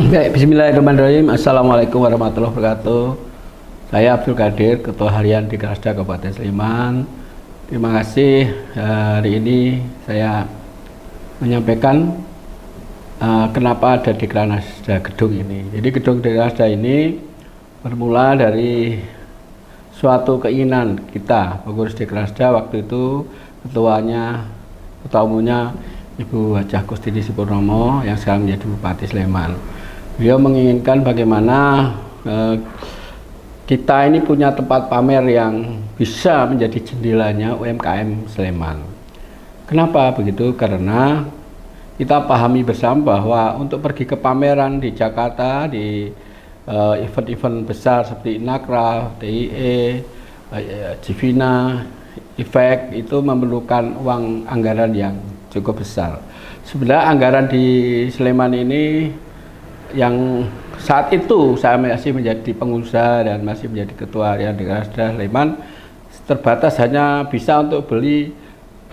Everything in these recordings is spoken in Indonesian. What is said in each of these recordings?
Baik, bismillahirrahmanirrahim. Assalamualaikum warahmatullahi wabarakatuh. Saya Abdul Qadir, Ketua Harian di Krasda Kabupaten Sleman. Terima kasih. Hari ini saya menyampaikan kenapa ada di Krasda gedung ini. Jadi gedung di Krasda ini bermula dari suatu keinginan kita pengurus di Krasda. Waktu itu ketua umumnya Ibu Hajah Kustini Purnomo yang sekarang menjadi Bupati Sleman. Beliau menginginkan bagaimana kita ini punya tempat pamer yang bisa menjadi jendelanya UMKM Sleman. Kenapa begitu? Karena kita pahami bersama bahwa untuk pergi ke pameran di Jakarta, di event-event besar seperti Inakra, TIE, Jivina, Efek, itu memerlukan uang anggaran yang cukup besar. Sebenarnya anggaran di Sleman ini yang saat itu saya masih menjadi pengusaha dan masih menjadi ketua harian di Krasda Sleman terbatas, hanya bisa untuk beli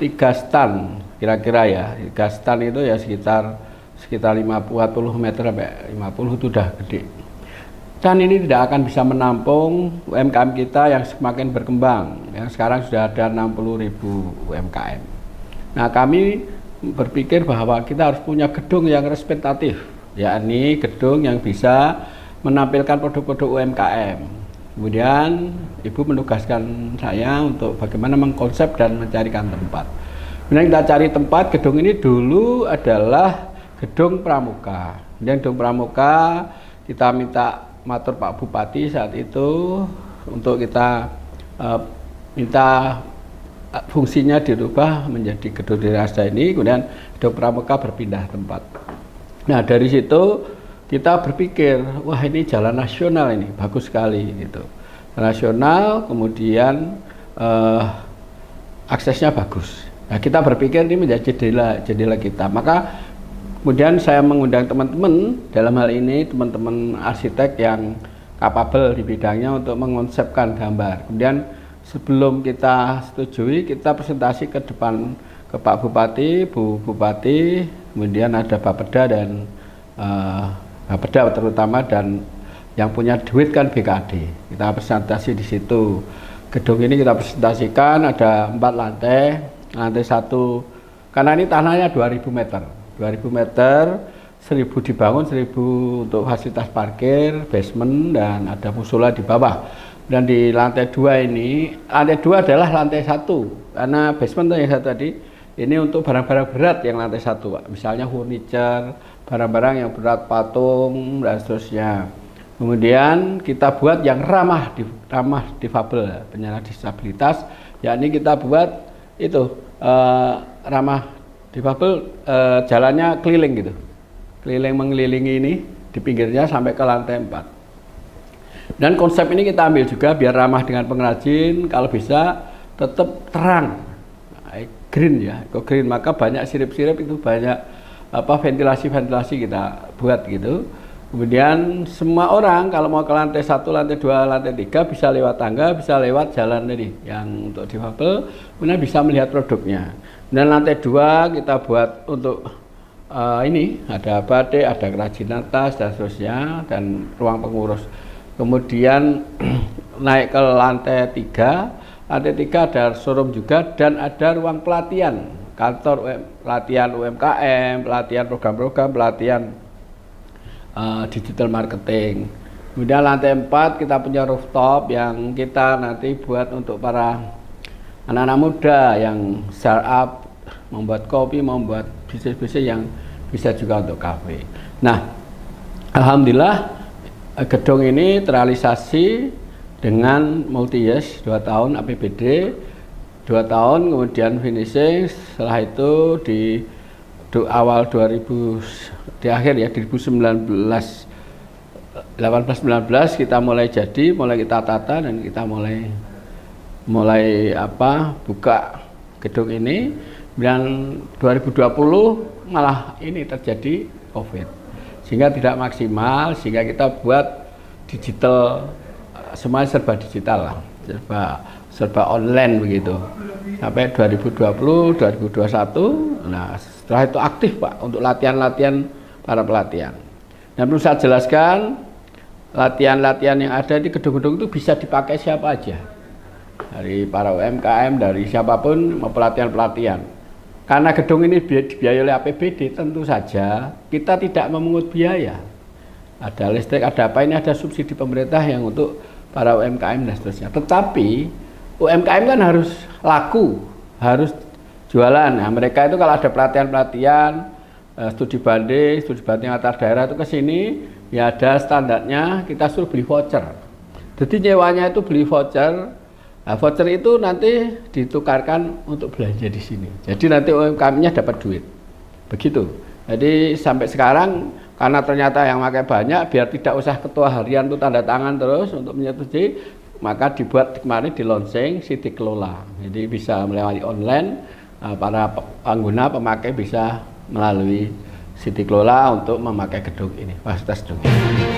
3 stan kira-kira ya. 3 stan itu ya sekitar 40 meter sampai 50 itu udah gede. Dan ini tidak akan bisa menampung UMKM kita yang semakin berkembang. Yang sekarang sudah ada 60.000 UMKM. Nah, kami berpikir bahwa kita harus punya gedung yang representatif, yakni gedung yang bisa menampilkan produk-produk UMKM. Kemudian Ibu menugaskan saya untuk bagaimana mengkonsep dan mencarikan tempat. Kemudian kita cari tempat. Gedung ini dulu adalah gedung pramuka. Kemudian gedung pramuka kita minta matur Pak Bupati saat itu untuk kita minta fungsinya dirubah menjadi gedung di Krasda ini. Kemudian gedung pramuka berpindah tempat. Nah, dari situ kita berpikir, wah ini jalan nasional, ini bagus sekali gitu. Nasional, kemudian aksesnya bagus. Nah, kita berpikir ini menjadi jendela kita. Maka kemudian saya mengundang teman-teman, dalam hal ini teman-teman arsitek yang kapabel di bidangnya untuk mengonsepkan gambar. Kemudian sebelum kita setujui, kita presentasi ke depan ke Pak Bupati, Bu Bupati, kemudian ada Bapeda dan Bapeda terutama, dan yang punya duit kan BKD. Kita presentasi di situ. Gedung ini kita presentasikan ada 4 lantai. Lantai 1, karena ini tanahnya 2000 meter. 2000 meter, 1000 dibangun, 1000 untuk fasilitas parkir, basement, dan ada musola di bawah. Dan di lantai 2 ini, lantai 2 adalah lantai 1, karena basement yang satu tadi, ini untuk barang-barang berat yang lantai 1, Pak. Misalnya furniture, barang-barang yang berat, patung, dan seterusnya. Kemudian kita buat yang ramah difabel, penyandang disabilitas, yakni kita buat itu ramah difabel, jalannya keliling gitu. Keliling mengelilingi ini di pinggirnya sampai ke lantai 4. Dan konsep ini kita ambil juga biar ramah dengan pengrajin, kalau bisa tetap terang, green ya, green. Maka banyak sirip-sirip itu, banyak ventilasi kita buat gitu. Kemudian semua orang kalau mau ke lantai 1, lantai 2, lantai 3 bisa lewat tangga, bisa lewat jalan tadi yang untuk difabel, kemudian bisa melihat produknya. Dan lantai 2 kita buat untuk ini ada batik, ada kerajinan tas dan seterusnya, dan ruang pengurus. Kemudian naik ke lantai 3. Lantai 3 ada showroom juga dan ada ruang pelatihan, kantor pelatihan UMKM, pelatihan program-program, pelatihan digital marketing. Kemudian lantai 4 kita punya rooftop yang kita nanti buat untuk para anak-anak muda yang startup, membuat kopi, membuat bisnis-bisnis yang bisa juga untuk kafe. Nah, alhamdulillah gedung ini terrealisasi dengan multi-years 2 tahun APBD 2 tahun, kemudian finishing. Setelah itu di awal 2000, di akhir ya 2019 18-19 kita mulai jadi, mulai kita tata dan kita mulai buka gedung ini. Dan 2020 malah ini terjadi COVID, sehingga tidak maksimal, sehingga kita buat digital, semuanya serba digital lah, serba online begitu sampai 2020 2021. Nah, setelah itu aktif Pak untuk latihan-latihan para pelatihan. Dan perlu saya jelaskan, latihan-latihan yang ada di gedung-gedung itu bisa dipakai siapa aja. Dari para UMKM, dari siapapun mau pelatihan-pelatihan. Karena gedung ini dibiayai oleh APBD, tentu saja kita tidak memungut biaya. Ada listrik, ada apa, ini ada subsidi pemerintah yang untuk para UMKM dan seterusnya. Tetapi UMKM kan harus laku, harus jualan. Nah, mereka itu kalau ada pelatihan-pelatihan, studi banding antar daerah itu ke sini, ya ada standarnya, kita suruh beli voucher. Jadi nyewanya itu beli voucher. Nah, voucher itu nanti ditukarkan untuk belanja di sini. Jadi nanti UMKM-nya dapat duit. Begitu. Jadi sampai sekarang karena ternyata yang pakai banyak, biar tidak usah ketua harian itu tanda tangan terus untuk menyetujui, maka dibuat kemarin di launching Siti Kelola. Jadi bisa melewati online, para pengguna pemakai bisa melalui Siti Kelola untuk memakai gedung ini, fasilitas gedung ini.